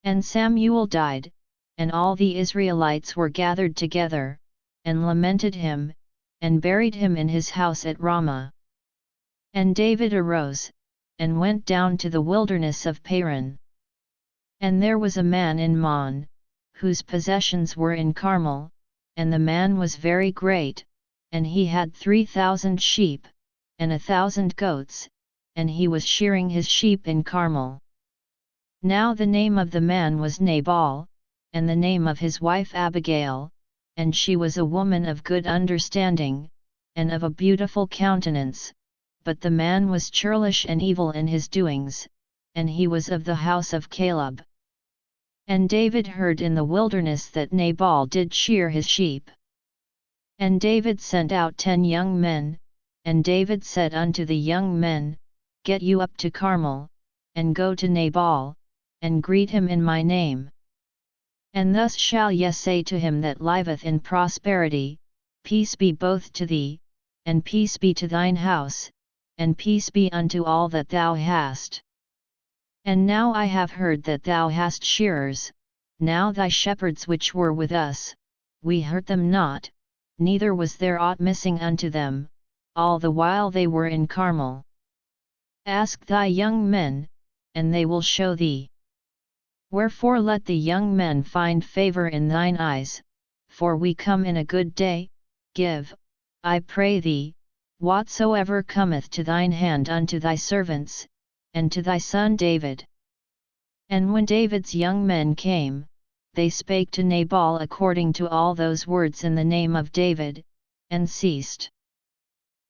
And Samuel died, and all the Israelites were gathered together, and lamented him, and buried him in his house at Ramah. And David arose, and went down to the wilderness of Paran. And there was a man in Maon, whose possessions were in Carmel, and the man was very great, and he had 3,000 sheep, and 1,000 goats, and he was shearing his sheep in Carmel. Now the name of the man was Nabal, and the name of his wife Abigail, and she was a woman of good understanding, and of a beautiful countenance, but the man was churlish and evil in his doings, and he was of the house of Caleb. And David heard in the wilderness that Nabal did shear his sheep. And David sent out 10 young men, and David said unto the young men, Get you up to Carmel, and go to Nabal, and greet him in my name. And thus shall ye say to him that liveth in prosperity, Peace be both to thee, and peace be to thine house, and peace be unto all that thou hast. And now I have heard that thou hast shearers, now thy shepherds which were with us, we hurt them not, neither was there aught missing unto them, all the while they were in Carmel. Ask thy young men, and they will show thee. Wherefore let the young men find favor in thine eyes, for we come in a good day, give, I pray thee, whatsoever cometh to thine hand unto thy servants, and to thy son David. And when David's young men came, they spake to Nabal according to all those words in the name of David, and ceased.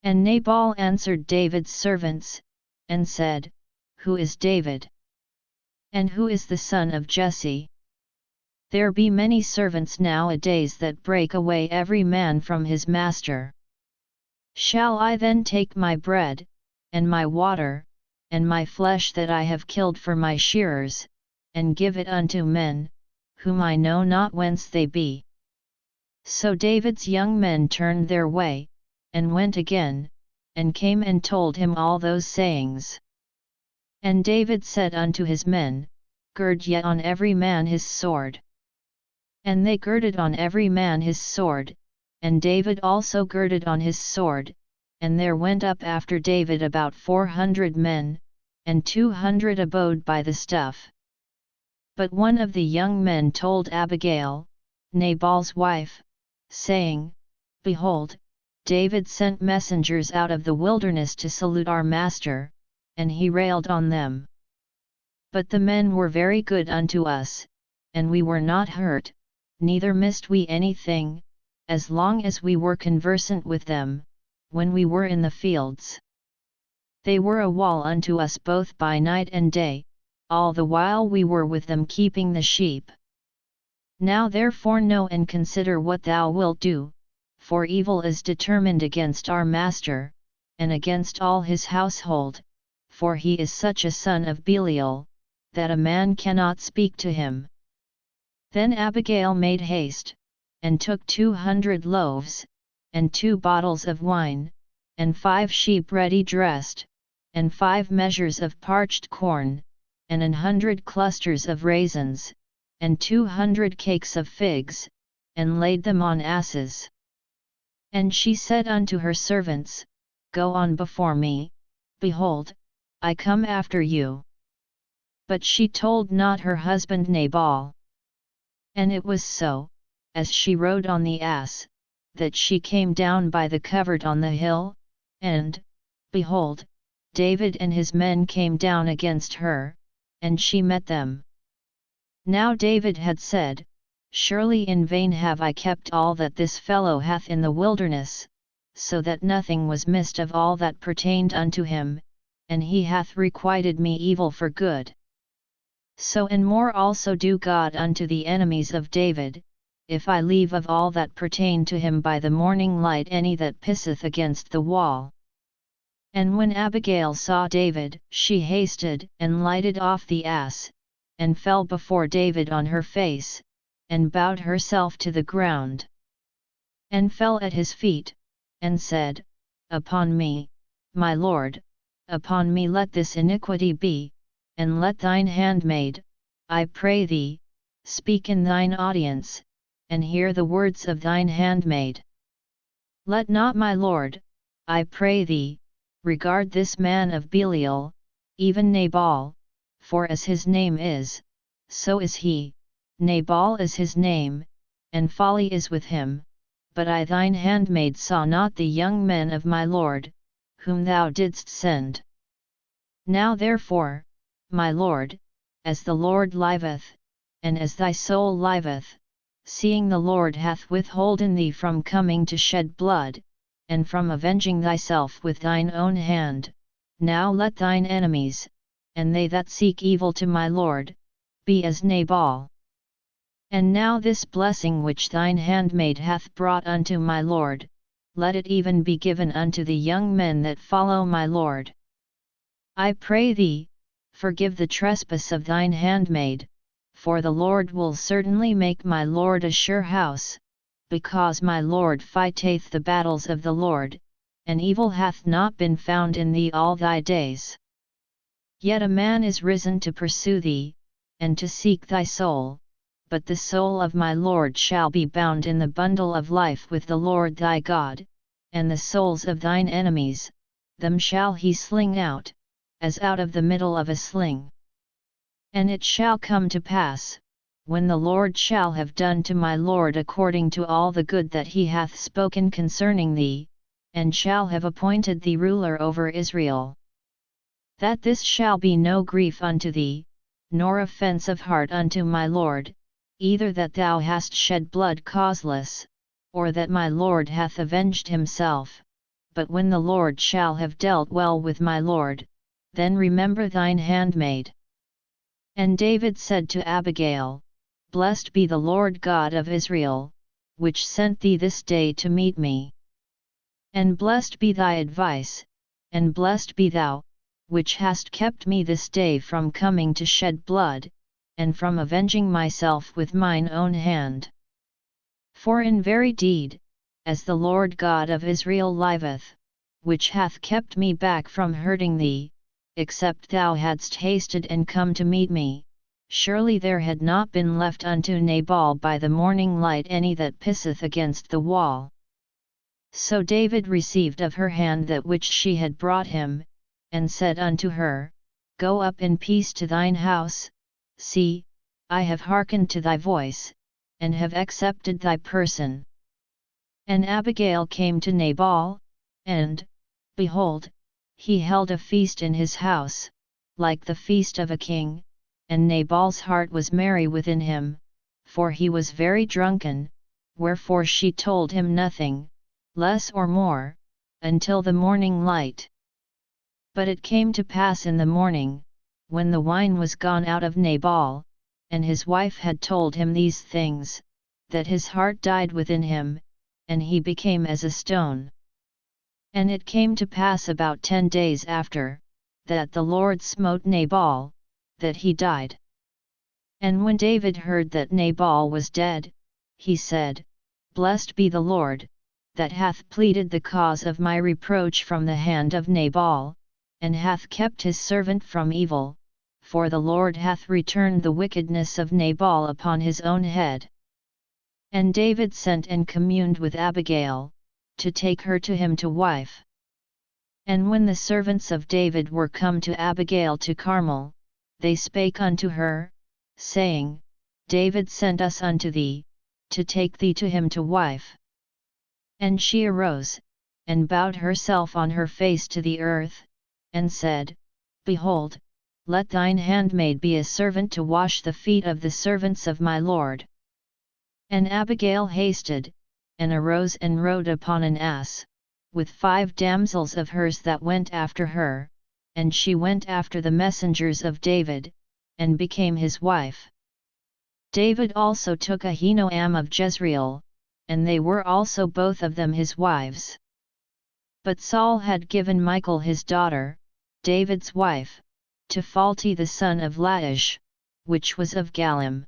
And Nabal answered David's servants, and said, Who is David? And who is the son of Jesse? There be many servants nowadays that break away every man from his master. Shall I then take my bread, and my water, and my flesh that I have killed for my shearers, and give it unto men, whom I know not whence they be? So David's young men turned their way, and went again, and came and told him all those sayings. And David said unto his men, Gird yet on every man his sword. And they girded on every man his sword, and David also girded on his sword, and there went up after David about 400 men, and 200 abode by the stuff. But one of the young men told Abigail, Nabal's wife, saying, Behold, David sent messengers out of the wilderness to salute our master, and he railed on them. But the men were very good unto us, and we were not hurt, neither missed we anything, as long as we were conversant with them, when we were in the fields. They were a wall unto us both by night and day, all the while we were with them keeping the sheep. Now therefore know and consider what thou wilt do, for evil is determined against our master, and against all his household, for he is such a son of Belial, that a man cannot speak to him. Then Abigail made haste, and took 200 loaves, and 2 bottles of wine, and 5 sheep ready dressed, and 5 measures of parched corn, and 100 clusters of raisins, and 200 cakes of figs, and laid them on asses. And she said unto her servants, Go on before me, behold, I come after you. But she told not her husband Nabal. And it was so, as she rode on the ass, that she came down by the covert on the hill, and, behold, David and his men came down against her, and she met them. Now David had said, Surely in vain have I kept all that this fellow hath in the wilderness, so that nothing was missed of all that pertained unto him, and he hath requited me evil for good. So and more also do God unto the enemies of David, if I leave of all that pertain to him by the morning light any that pisseth against the wall. And when Abigail saw David, she hasted and lighted off the ass, and fell before David on her face, and bowed herself to the ground, and fell at his feet, and said, Upon me, my lord, upon me let this iniquity be, and let thine handmaid, I pray thee, speak in thine audience, and hear the words of thine handmaid. Let not my lord, I pray thee, regard this man of Belial, even Nabal, for as his name is, so is he, Nabal is his name, and folly is with him, but I thine handmaid saw not the young men of my lord, whom thou didst send. Now therefore, my lord, as the Lord liveth, and as thy soul liveth, seeing the Lord hath withholden thee from coming to shed blood, and from avenging thyself with thine own hand, now let thine enemies, and they that seek evil to my lord, be as Nabal. And now this blessing which thine handmaid hath brought unto my lord, let it even be given unto the young men that follow my lord. I pray thee, forgive the trespass of thine handmaid, for the Lord will certainly make my lord a sure house, because my lord fighteth the battles of the Lord, and evil hath not been found in thee all thy days. Yet a man is risen to pursue thee, and to seek thy soul, but the soul of my lord shall be bound in the bundle of life with the Lord thy God, and the souls of thine enemies, them shall he sling out, as out of the middle of a sling. And it shall come to pass, when the Lord shall have done to my lord according to all the good that he hath spoken concerning thee, and shall have appointed thee ruler over Israel, that this shall be no grief unto thee, nor offence of heart unto my lord, either that thou hast shed blood causeless, or that my lord hath avenged himself, but when the Lord shall have dealt well with my lord, then remember thine handmaid. And David said to Abigail, Blessed be the Lord God of Israel, which sent thee this day to meet me. And blessed be thy advice, and blessed be thou, which hast kept me this day from coming to shed blood, and from avenging myself with mine own hand. For in very deed, as the Lord God of Israel liveth, which hath kept me back from hurting thee, except thou hadst hasted and come to meet me, surely there had not been left unto Nabal by the morning light any that pisseth against the wall. So David received of her hand that which she had brought him, and said unto her, Go up in peace to thine house. See, I have hearkened to thy voice, and have accepted thy person. And Abigail came to Nabal, and, behold, he held a feast in his house, like the feast of a king, and Nabal's heart was merry within him, for he was very drunken, wherefore she told him nothing, less or more, until the morning light. But it came to pass in the morning, when the wine was gone out of Nabal, and his wife had told him these things, that his heart died within him, and he became as a stone. And it came to pass about 10 days after, that the Lord smote Nabal, that he died. And when David heard that Nabal was dead, he said, Blessed be the Lord, that hath pleaded the cause of my reproach from the hand of Nabal, and hath kept his servant from evil, for the Lord hath returned the wickedness of Nabal upon his own head. And David sent and communed with Abigail, to take her to him to wife. And when the servants of David were come to Abigail to Carmel, they spake unto her, saying, David sent us unto thee, to take thee to him to wife. And she arose, and bowed herself on her face to the earth, and said, Behold, let thine handmaid be a servant to wash the feet of the servants of my lord. And Abigail hasted, and arose and rode upon an ass, with 5 damsels of hers that went after her, and she went after the messengers of David, and became his wife. David also took Ahinoam of Jezreel, and they were also both of them his wives. But Saul had given Michal his daughter, David's wife, to Phalti the son of Laish, which was of Galim.